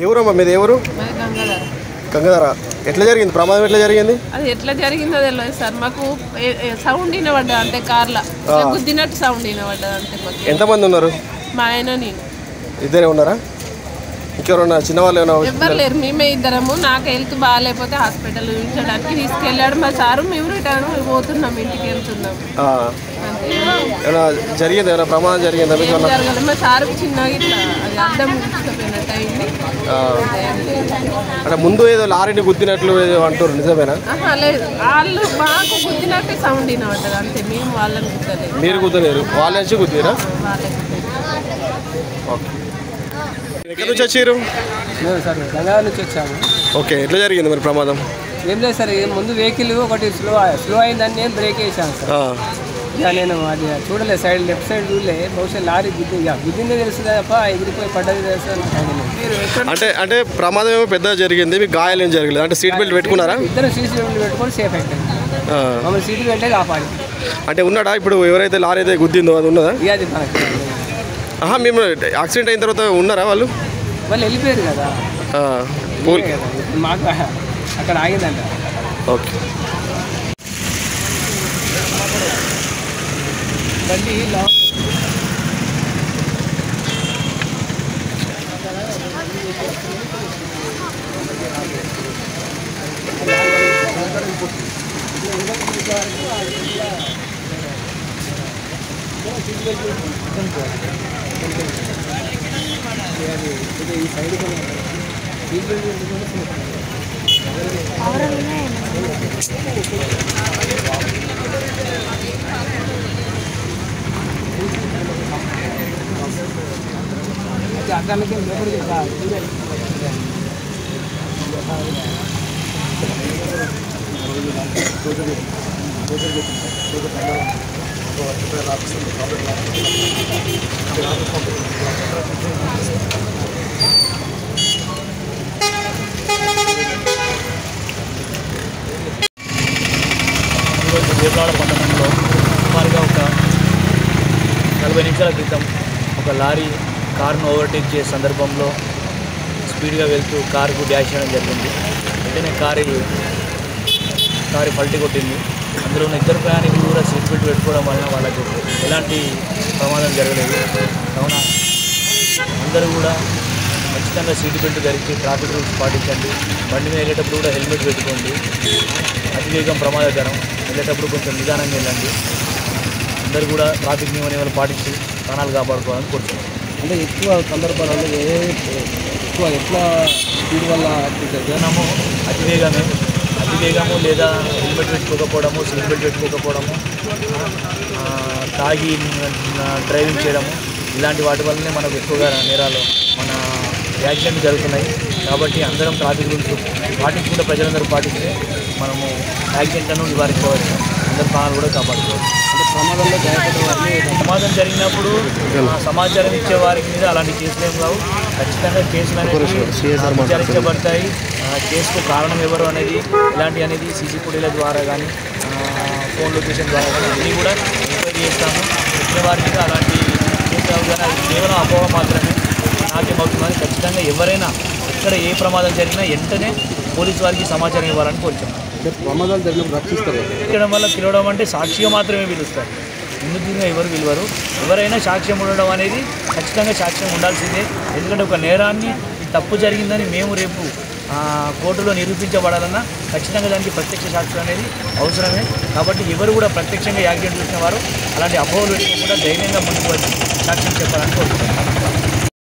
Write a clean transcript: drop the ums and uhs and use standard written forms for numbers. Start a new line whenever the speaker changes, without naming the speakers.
ఎవరమ్మా మీది? ఎవరు? గంగాధర. ఎట్లా జరిగింది ప్రమాదం? ఎట్లా జరిగింది?
అది ఎట్లా జరిగిందో తెలియదు సార్. మాకు సౌండ్ వినబడ్డా అంటే కార్ల గుద్దినట్టు సౌండ్ వినబడ్డది అంతే.
ఎంతమంది ఉన్నారు?
మా ఆయన నేను
ఇద్దరే ఉన్నారా? ఇంకెవరన్నా చిన్నవాళ్ళు
ఎవ్వరు లేరు, మేమే ఇద్దరము. నాకు హెల్త్ బాగాలేకపోతే హాస్పిటల్ చూపించడానికి తీసుకెళ్ళాడు మా సారు. మేము రిటర్న్ పోతున్నాం, ఇంటికి వెళ్తున్నాం.
జరిగింది ఏమైనా ప్రమాదం జరిగిందా?
జరగలేదు. మా సారు చిన్నగా ఇట్లా అది అర్థం ముగిపోయినట్టు అయింది.
అంటే ముందు ఏదో లారీని గుద్దినట్లు అంటారు, నిజమేనా?
లేదు, వాళ్ళు మాకు గుద్దినట్టే సౌండ్ వినబడ్డది అంతే. మేము వాళ్ళని గుద్దలేదు.
మీరు గుద్దలేరు, వాళ్ళ నుంచి గుద్దిరా?
వాళ్ళే.
ఎక్కడి నుంచి వచ్చారు?
సార్ గంగాధర నుంచి వచ్చాము.
ఓకే, ఎట్లా జరిగింది మరి ప్రమాదం?
ఏం లేదు సార్, ముందు వెహికల్ ఒకటి స్లో అయిందని నేను బ్రేక్ వేసాను సార్. ఇక నేను అది చూడలేదు, సైడ్ లెఫ్ట్ సైడ్ చూడలే. బహుశా లారీ గుద్దిందే తెలుస్తుంది తప్ప ఎగిరిపోయి పడ్డది తెలుస్తుంది.
అంటే ప్రమాదం ఏమో పెద్దగా జరిగింది, మీకు గాయాలు ఏం జరగలేదు? అంటే సీట్ బెల్ట్ పెట్టుకున్నారా?
ఇద్దరు సీట్ బెల్ట్ పెట్టుకొని సేఫ్ అయిపోయింది. మమ్మల్ని సీట్ బెల్టే కాపాడి.
అంటే ఉన్నాడా ఇప్పుడు? ఎవరైతే లారీ అయితే గుద్దిందో అది ఉన్నదా?
ఇక అది మనకి
మేము యాక్సిడెంట్ అయిన తర్వాత ఉన్నారా వాళ్ళు?
వాళ్ళు వెళ్ళిపోయారు కదా, మాకు అక్కడ ఆగిందంట.
ఓకే.
బండి లాంగ్ ఈ సైడ్ అక్కడికి
వేపాడ పట్టణంలో సుమారుగా ఒక 40 నిమిషాల క్రితం ఒక లారీ కారును ఓవర్టేక్ చేసే సందర్భంలో స్పీడ్గా వెళ్తూ కారుకు డ్యాష్ చేయడం జరిగింది. వెంటనే కారు పల్టీ కొట్టింది. అందులో ఉన్న ఇద్దరు ప్రయాణికులు కూడా సీట్ బెల్ట్ పెట్టుకోవడం వలన వాళ్ళకు ఎలాంటి ప్రమాదం జరగలేదు. కావున అందరూ కూడా ఖచ్చితంగా సీట్ బెల్ట్ ధరించి ట్రాఫిక్ రూల్స్ పాటించండి. బండి మీద వెళ్ళేటప్పుడు కూడా హెల్మెట్ పెట్టుకోండి. అతివేగం ప్రమాదకరం, వెళ్ళేటప్పుడు కొంచెం నిదానంగా వెళ్ళండి. అందరూ కూడా ట్రాఫిక్ నియమాలు పాటించి ప్రాణాలు కాపాడుకోవాలని కోరుతున్నాం.
అంటే ఎక్కువ సందర్భాలలో ఎట్లా స్పీడ్ వల్ల
అతివేగము లేదా హెల్మెట్ పెట్టుకోకపోవడము, సీట్ బెల్ట్ పెట్టుకోకపోవడము, తాగి డ్రైవింగ్ చేయడము, ఇలాంటి వాటి వల్లనే మనకు ఎక్కువగా నేరాలు మన యాక్సిడెంట్ జరుగుతున్నాయి. కాబట్టి అందరం ట్రాఫిక్ రూల్స్ పాటించుకుంటే, ప్రజలందరూ పాటిస్తే మనము యాక్సిడెంట్లను నివారించవచ్చు, అందరి ప్రాణాలు కూడా కాపాడుకోవచ్చు.
అంటే ప్రమాదంలో
ప్రమాదం జరిగినప్పుడు సమాచారం ఇచ్చే వారికి మీద అలాంటి కేసులు ఏం కావు. ఖచ్చితంగా కేసులు అనేవి విచారించబడతాయి. కేసుకు కారణం ఎవరు అనేది అనేది సీసీ ఫుటేజ్ల ద్వారా కానీ ఫోన్ లొకేషన్ ద్వారా కానీ అన్నీ కూడా ఎంక్వైరీ చేస్తాము. వచ్చిన వారి మీద అలాంటి కేసులు కానీ అది కేవలం అపోహ మాత్రమే. నాకేమవుతుందని ఖచ్చితంగా ఎవరైనా ఎక్కడ ఏ ప్రమాదం జరిగినా వెంటనే పోలీసు వారికి సమాచారం ఇవ్వాలని కోరుతున్నాను.
ప్రమాదాలు జరిగినప్పుడు రక్షిస్తారు.
పిలవడం అంటే సాక్షిగా మాత్రమే పిలుస్తారు, నిందితులుగా ఎవరు పిలవరు. ఎవరైనా సాక్ష్యం ఉండడం అనేది ఖచ్చితంగా సాక్ష్యం ఉండాల్సిందే. ఎందుకంటే ఒక నేరాన్ని తప్పు జరిగిందని మేము రేపు కోర్టులో నిరూపించబడాలన్నా ఖచ్చితంగా దానికి ప్రత్యక్ష సాక్షులు అనేది అవసరమే. కాబట్టి ఎవరు కూడా ప్రత్యక్షంగా యాక్సిడెంట్ చూసిన వారు అలాంటి అపోహలు కూడా ధైర్యంగా ముందుకు వచ్చి సాక్ష్యం చెప్పాలని కోరుతున్నాను.